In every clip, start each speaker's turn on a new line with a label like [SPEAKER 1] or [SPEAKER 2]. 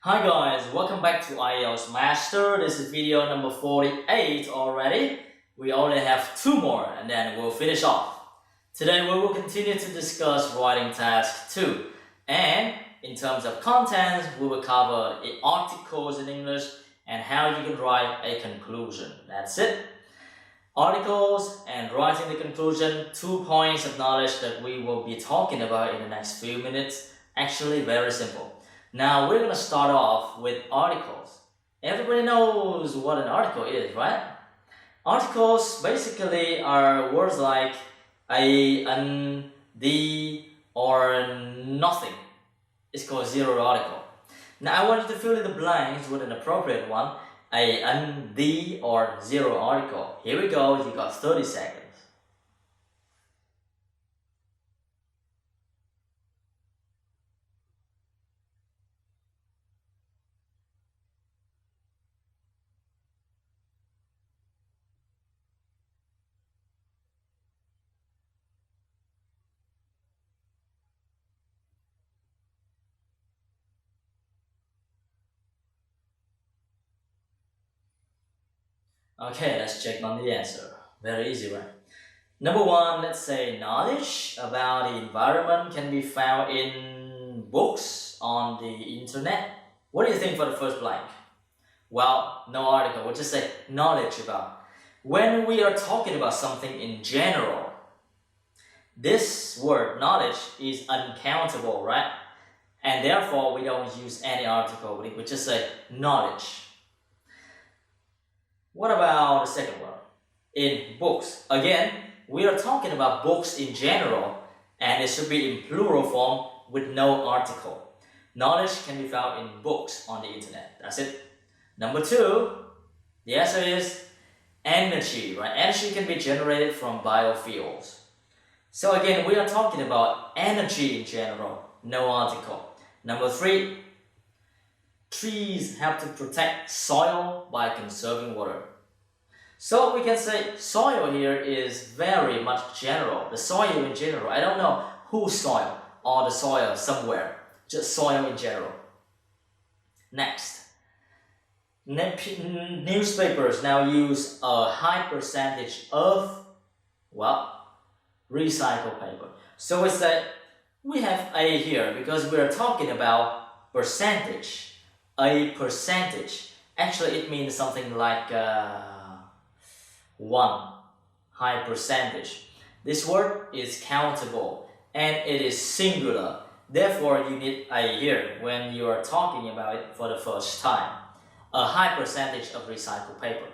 [SPEAKER 1] Hi guys, welcome back to IELTS Master. This is video number 48 already. We only have two more and then we'll finish off. Today we will continue to discuss writing task 2. And in terms of content, we will cover articles in English and how you can write a conclusion. That's it. Articles and writing the conclusion, 2 points of knowledge that we will be talking about in the next few minutes. Actually very simple. Now we're going to start off with articles. Everybody knows what an article is, right? Articles basically are words like a, an, the, or nothing. It's called zero article. Now I want you to fill in the blanks with an appropriate one. A, an, the, or zero article. Here we go, you got 30 seconds. Okay, let's check on the answer. Very easy, right? Number 1, let's say knowledge about the environment can be found in books on the internet. What do you think for the first blank? Well, no article, we'll just say knowledge about. When we are talking about something in general, this word knowledge is uncountable, right? And therefore we don't use any article, we just say knowledge. What about the second one? In books. Again, we are talking about books in general, and it should be in plural form with no article. Knowledge can be found in books on the internet. That's it. Number 2, the answer is energy, right? Energy can be generated from biofuels. So again, we are talking about energy in general, no article. Number 3, trees help to protect soil by conserving water. So we can say soil here is very much general. The soil in general. I don't know whose soil or the soil somewhere. Just soil in general. Next. Newspapers now use a high percentage of, well, recycled paper. So we say we have A here because we are talking about percentage. A percentage. Actually, it means something like 1 high percentage. This word is countable and it is singular. Therefore, you need A here when you are talking about it for the first time. A high percentage of recycled paper.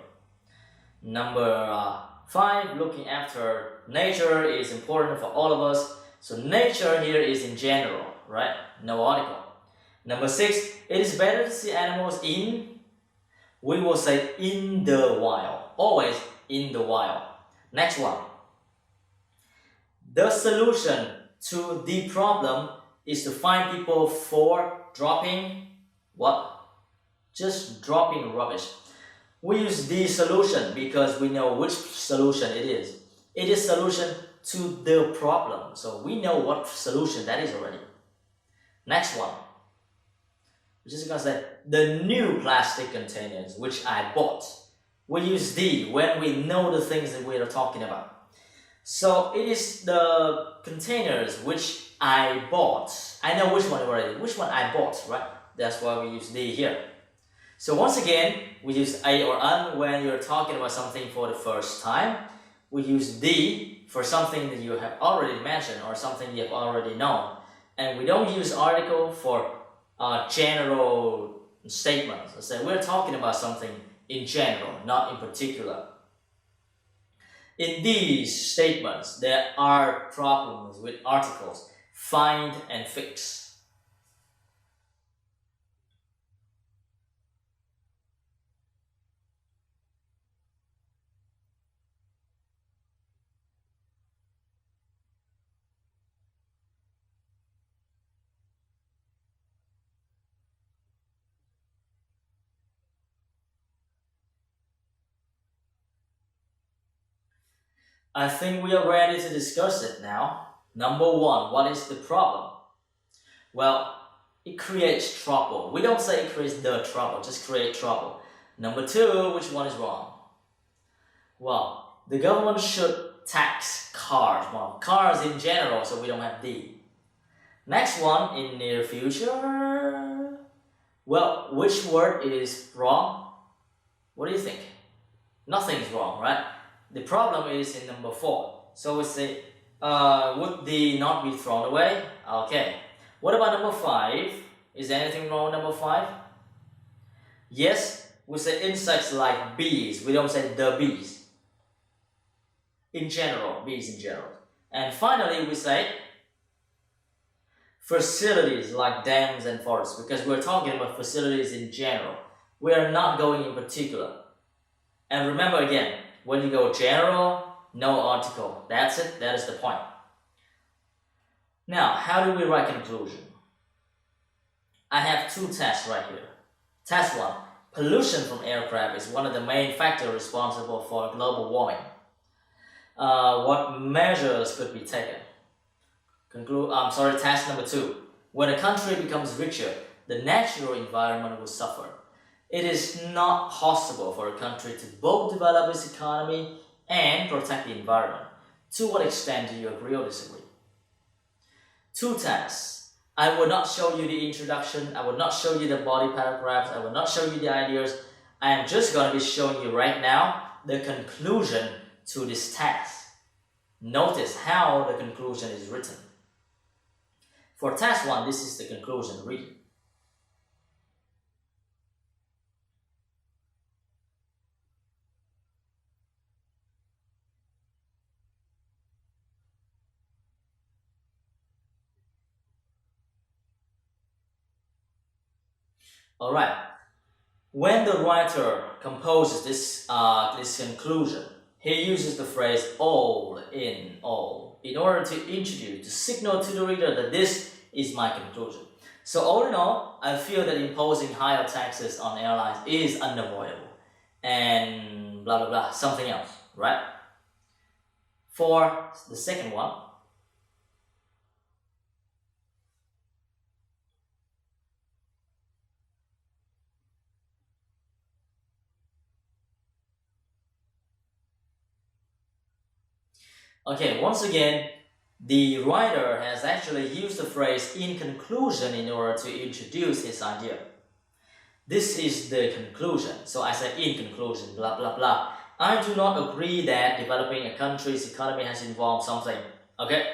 [SPEAKER 1] Number 5, looking after nature is important for all of us. So nature here is in general, right? No article. Number 6, it is better to see animals in, we will say in the wild. Always in the wild. Next one. The solution to the problem is to find people for dropping what? Just dropping rubbish. We use the solution because we know which solution it is. It is solution to the problem. So we know what solution that is already. Next one. We're just gonna say the new plastic containers which I bought. We use the when we know the things that we are talking about. So it is the containers which I bought. I know which one already. Which one I bought, right? That's why we use the here. So once again, we use A or an when you're talking about something for the first time. We use the for something that you have already mentioned or something you have already known. And we don't use article for general statements. So we're talking about something in general, not in particular. In these statements, there are problems with articles. Find and fix. I think we are ready to discuss it now. Number 1, what is the problem? Well, It creates trouble. We don't say it creates the trouble, just create trouble. Number 2, which one is wrong? Well, the government should tax cars. Well, cars in general, so we don't have D. Next one, in near future. Well, which word is wrong? What do you think? Nothing is wrong, right? The problem is in number 4. So we say, would the not be thrown away? Okay. What about number 5? Is there anything wrong with number 5? Yes, we say insects like bees. We don't say the bees. In general, bees in general. And finally, we say facilities like dams and forests, because we're talking about facilities in general. We are not going in particular. And remember again, when you go general, no article. That's it. That is the point. Now, how do we write conclusion? I have 2 tests right here. Test 1. Pollution from aircraft is one of the main factors responsible for global warming. What measures could be taken? Test number 2. When a country becomes richer, the natural environment will suffer. It is not possible for a country to both develop its economy and protect the environment. To what extent do you agree or disagree? 2 tests. I will not show you the introduction, I will not show you the body paragraphs, I will not show you the ideas. I am just going to be showing you right now the conclusion to this test. Notice how the conclusion is written. For test 1, this is the conclusion. Read it. Alright, when the writer composes this conclusion, he uses the phrase all in order to introduce, to signal to the reader that this is my conclusion. So all in all, I feel that imposing higher taxes on airlines is unavoidable and blah blah blah, something else, right? For the second one, okay, once again, the writer has actually used the phrase in conclusion in order to introduce his idea. This is the conclusion. So I say in conclusion, blah blah blah. I do not agree that developing a country's economy has involved something. Okay?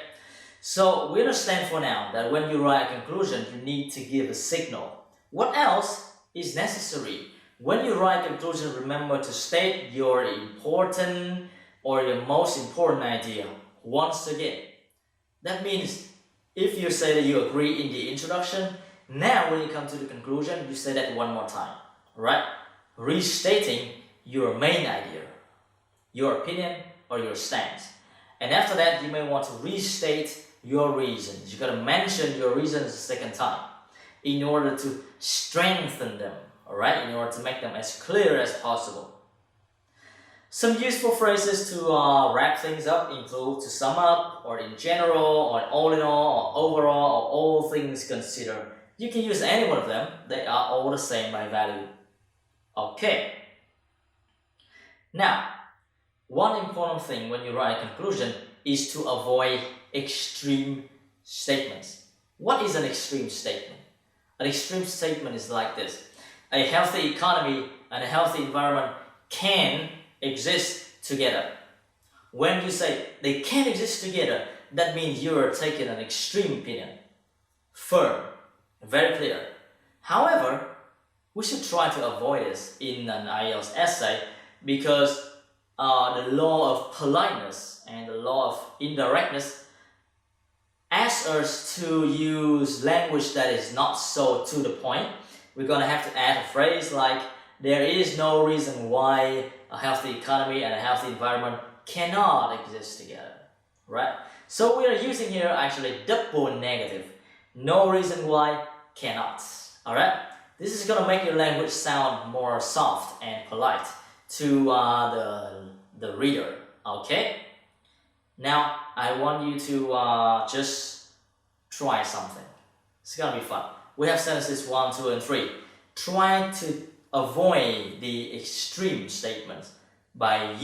[SPEAKER 1] So we understand for now that when you write a conclusion, you need to give a signal. What else is necessary? When you write a conclusion, remember to state your important or your most important idea once again. That means if you say that you agree in the introduction, now when you come to the conclusion, you say that one more time, right? Restating your main idea, your opinion or your stance. And after that, you may want to restate your reasons. You gotta mention your reasons a second time in order to strengthen them, alright? In order to make them as clear as possible. Some useful phrases to wrap things up include to sum up, or in general, or all in all, or overall, or all things considered. You can use any one of them. They are all the same by value. Okay. Now, one important thing when you write a conclusion is to avoid extreme statements. What is an extreme statement? An extreme statement is like this. A healthy economy and a healthy environment can exist together. When you say they can't exist together, that means you are taking an extreme opinion. Firm, very clear. However, we should try to avoid this in an IELTS essay because the law of politeness and the law of indirectness asks us to use language that is not so to the point. We're going to have to add a phrase like, there is no reason why a healthy economy and a healthy environment cannot exist together, right? So we are using here actually double negative. No reason why cannot, alright? This is going to make your language sound more soft and polite to the reader, okay? Now, I want you to just try something. It's going to be fun. we have sentences 1, 2, and 3. Try to avoid the extreme statements by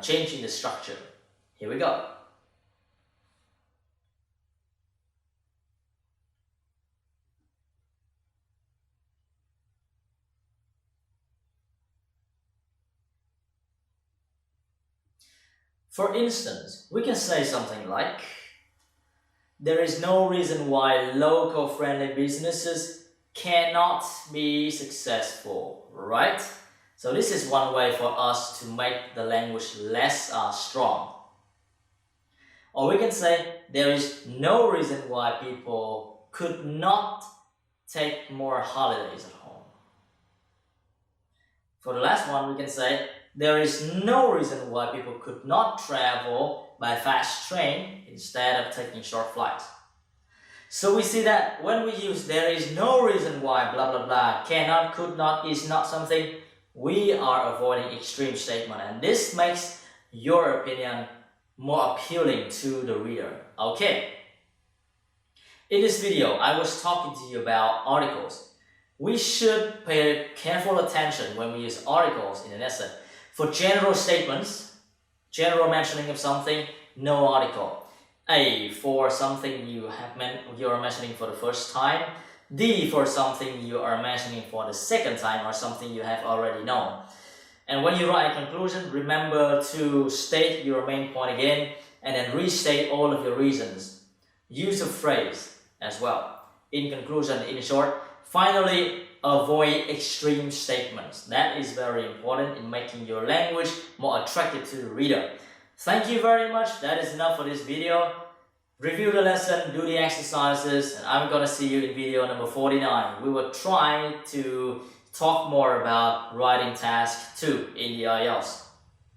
[SPEAKER 1] changing the structure. Here we go. For instance, we can say something like, there is no reason why local friendly businesses cannot be successful, right? So this is one way for us to make the language less strong. Or we can say, there is no reason why people could not take more holidays at home. For the last one, we can say, there is no reason why people could not travel by fast train instead of taking short flights. So we see that when we use there is no reason why blah blah blah, cannot, could not, is not something, we are avoiding extreme statement, and this makes your opinion more appealing to the reader. Okay. In this video, I was talking to you about articles. We should pay careful attention when we use articles in an essay. For general statements, general mentioning of something, no article. A for something you are mentioning for the first time. D for something you are mentioning for the second time or something you have already known. And when you write a conclusion, remember to state your main point again and then restate all of your reasons. Use a phrase as well. In conclusion, in short, finally, avoid extreme statements. That is very important in making your language more attractive to the reader. Thank you very much. That is enough for this video. Review the lesson, do the exercises, and I'm gonna see you in video number 49. We will try to talk more about writing task 2 in the IELTS.